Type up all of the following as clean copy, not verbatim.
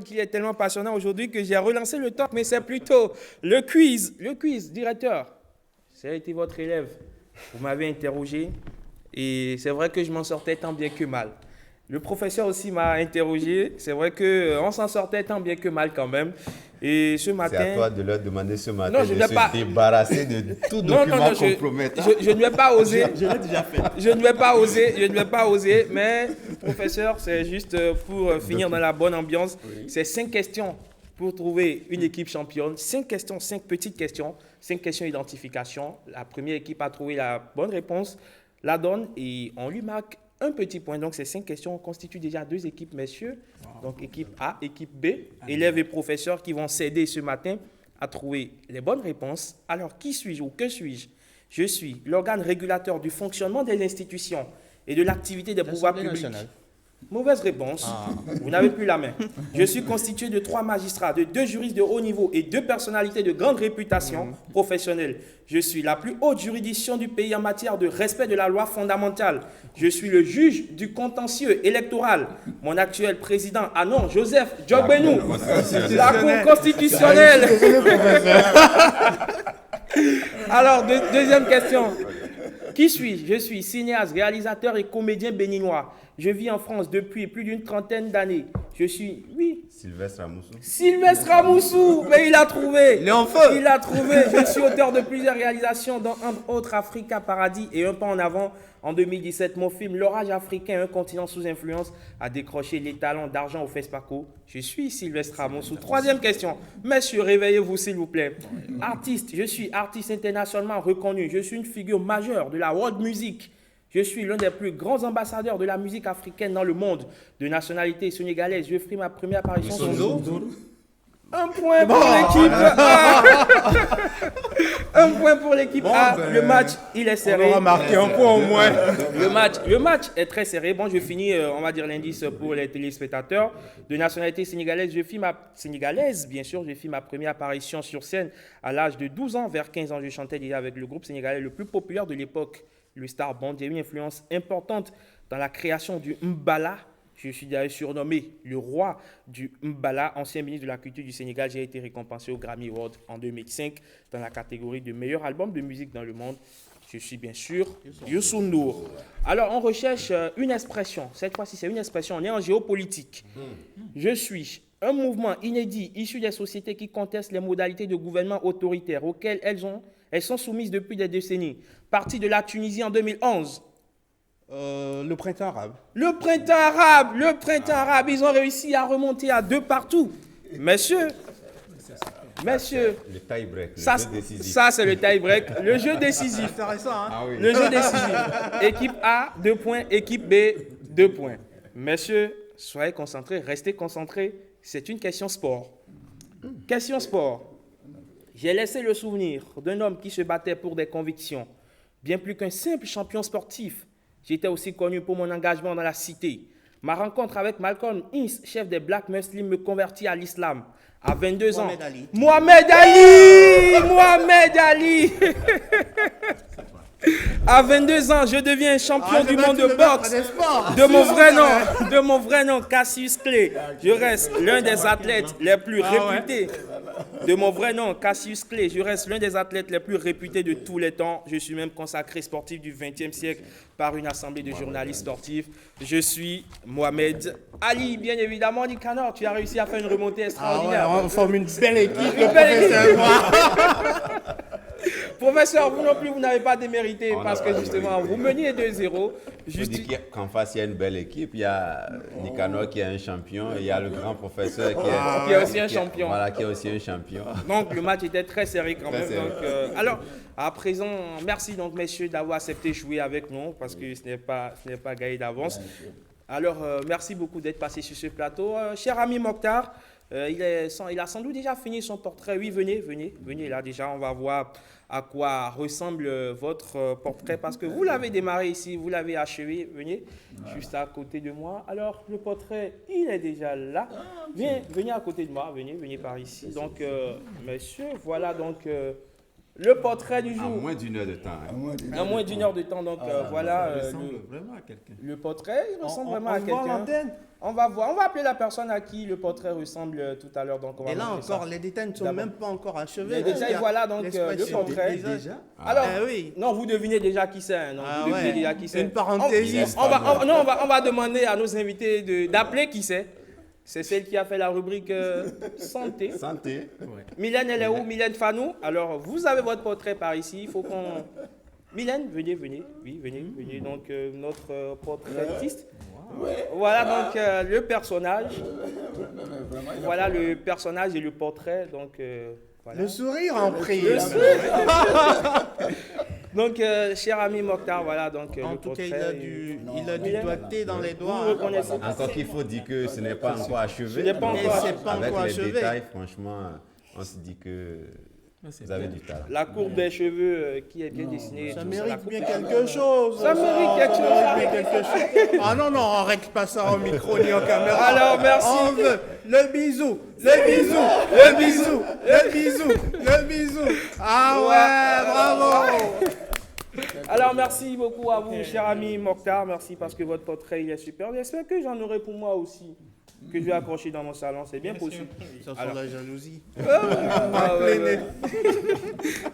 Qu'il est tellement passionnant aujourd'hui que j'ai relancé le talk, mais c'est plutôt le quiz. Le quiz, directeur, ça a été votre élève. Vous m'avez interrogé et c'est vrai que je m'en sortais tant bien que mal. Le professeur aussi m'a interrogé. C'est vrai qu'on s'en sortait tant bien que mal quand même. Et ce matin... C'est à toi de leur demander ce matin non, de se débarrasser de tout document compromettant. Je ne vais pas oser. Je l'ai déjà fait. Je ne vais pas oser, mais professeur, c'est juste pour finir dans la bonne ambiance. Oui. C'est 5 questions pour trouver une équipe championne. 5 questions, 5 petites questions, 5 questions d'identification. La première équipe a trouvé la bonne réponse, la donne et on lui marque un petit point. Donc, ces 5 questions constituent déjà 2 équipes, messieurs. Donc, équipe A, équipe B, élèves et professeurs qui vont s'aider ce matin à trouver les bonnes réponses. Alors, qui suis-je ou que suis-je? Je suis l'organe régulateur du fonctionnement des institutions et de l'activité des pouvoirs publics. Nationale. Mauvaise réponse. Vous n'avez plus la main. Je suis constitué de 3 magistrats, de 2 juristes de haut niveau et 2 personnalités de grande réputation professionnelle. Je suis la plus haute juridiction du pays en matière de respect de la loi fondamentale. Je suis le juge du contentieux électoral. Mon actuel président, Joseph Djogbenou, la Cour constitutionnelle. Alors, deuxième question. Qui suis-je? Je suis cinéaste, réalisateur et comédien béninois. Je vis en France depuis plus d'une trentaine d'années. Je suis, Sylvestre Ramoussou. Sylvestre Ramoussou, mais il a trouvé. Il est en feu. Il a trouvé. Je suis auteur de plusieurs réalisations, dont entre autres Africa Paradis et Un pas en avant. En 2017, mon film L'orage africain, un continent sous influence, a décroché les talents d'argent au FESPACO. Je suis Sylvestre Ramoussou. Troisième question. Messieurs, réveillez-vous s'il vous plaît. Artiste, je suis artiste internationalement reconnu. Je suis une figure majeure de la world music. Je suis l'un des plus grands ambassadeurs de la musique africaine dans le monde. De nationalité sénégalaise, je ferai ma première apparition sur un point pour l'équipe A. Un point pour l'équipe A. Le match, il est serré. On aura marqué un point au moins. Le match est très serré. Bon, je finis, on va dire l'indice pour les téléspectateurs. De nationalité sénégalaise, je fis ma première apparition sur scène à l'âge de 12 ans. Vers 15 ans, je chantais déjà avec le groupe sénégalais le plus populaire de l'époque, le Star Band. J'ai eu une influence importante dans la création du Mbala. Je suis d'ailleurs surnommé le roi du Mbala, ancien ministre de la Culture du Sénégal. J'ai été récompensé au Grammy Award en 2005 dans la catégorie de meilleur album de musique dans le monde. Je suis bien sûr Youssou N'Dour. Alors, on recherche une expression. Cette fois-ci, c'est une expression. On est en géopolitique. Je suis un mouvement inédit issu des sociétés qui contestent les modalités de gouvernement autoritaire auxquelles elles sont soumises depuis des décennies. Parti de la Tunisie en 2011. Le printemps arabe. Le printemps arabe, ils ont réussi à remonter à 2 partout. Messieurs, le tie-break, le jeu décisif. Ça, c'est le tie-break, le jeu décisif. C'est intéressant, hein? Ah oui. Le jeu décisif. Équipe A, 2 points. Équipe B, 2 points. Messieurs, soyez concentrés, restez concentrés. C'est une question sport. Question sport. J'ai laissé le souvenir d'un homme qui se battait pour des convictions. Bien plus qu'un simple champion sportif, j'étais aussi connu pour mon engagement dans la cité. Ma rencontre avec Malcolm X, chef des Black Muslims, me convertit à l'islam. À 22 ans. Mohamed Ali. À 22 ans, je deviens champion du monde de boxe. De mon vrai nom, Cassius Clay. Je reste l'un des athlètes les plus réputés. De mon vrai nom, Cassius Clay, je reste l'un des athlètes les plus réputés de tous les temps. Je suis même consacré sportif du XXe siècle par une assemblée de journalistes sportifs. Je suis Mohamed Ali, bien évidemment. Nicanor, tu as réussi à faire une remontée extraordinaire. On forme une belle équipe. Professeur, vous non plus, vous n'avez pas démérité parce que justement, vous meniez 2-0. Qu'en face, il y a une belle équipe. Il y a Nicanor qui est un champion et il y a le grand professeur qui est aussi un champion. Voilà, qui est aussi un champion. Donc, le match était très serré quand même. Donc, alors, à présent, merci donc, messieurs, d'avoir accepté de jouer avec nous parce que ce n'est pas gagné d'avance. Alors, merci beaucoup d'être passé sur ce plateau. Cher ami Mokhtar, il a sans doute déjà fini son portrait. Oui, venez là déjà, on va voir à quoi ressemble votre portrait parce que vous l'avez démarré ici, vous l'avez achevé. Venez, juste à côté de moi. Alors, le portrait, il est déjà là. Venez à côté de moi, venez par ici. Donc, monsieur, voilà donc Le portrait du En jour. moins d'une heure de temps. hein. En moins d'une heure de temps, donc voilà. Il ressemble vraiment à quelqu'un. Le portrait, il ressemble vraiment à On voit quelqu'un. l'antenne. On va voir, on va appeler la personne à qui le portrait ressemble tout à l'heure. Donc on va Et là montrer ça. encore, les détails ne sont D'abord. même pas encore achevés. Les détails, voilà donc le l'expression portrait. du visage. Déjà? Alors, oui. non, vous devinez déjà qui c'est. Non, Ah vous devinez ouais. déjà qui c'est. Une parenthèse. On va demander à nos invités d'appeler qui c'est. C'est celle qui a fait la rubrique santé. Santé. Mylène, elle est où? Mylène Fanou. Alors, vous avez votre portrait par ici. Il faut qu'on... Mylène, venez. Oui, venez. Donc, notre portraitiste. Voilà donc le personnage. Voilà le personnage et le portrait. Donc, voilà. Le sourire en prix. Donc, cher ami Mokhtar, voilà donc En le tout cas, portrait. il a du doigté dans les Vous doigts. reconnaissez Encore qu'il faut dire que ce n'est pas encore achevé. Ce n'est pas Mais encore c'est pas Avec encore les achevé. détails, franchement, on se dit que vous avez du talent. la courbe des cheveux qui est bien dessinée. Ça tout mérite la coupe- bien quelque chose. Ça mérite quelque chose. Ça mérite bien quelque chose. Ah non, on règle pas ça au micro ni en caméra. Alors, merci. On veut le bisou, le bisou, le bisou, le bisou, le bisou. Ah ouais, bravo. Alors, merci beaucoup à vous, cher ami Mokhtar. Merci parce que votre portrait il est super. J'espère que j'en aurai pour moi aussi, que je vais accrocher dans mon salon. C'est bien possible. Ça sent la jalousie. Ah, ouais.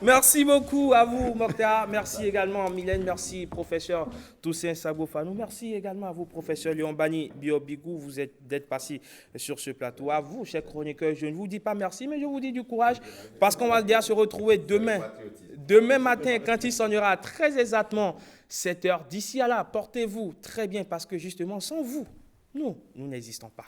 Merci beaucoup à vous, Mokhtar. Merci également à Mylène. Merci, professeur Toussaint Sagofanou. Merci également à vous, professeur Léon Bani Biobigou. Vous êtes d'être passé sur ce plateau. À vous, chers chroniqueurs, je ne vous dis pas merci, mais je vous dis du courage parce qu'on va déjà se retrouver demain. Demain matin, quand il sonnera très exactement 7 heures. D'ici à là, portez-vous très bien parce que justement, sans vous, nous n'existons pas.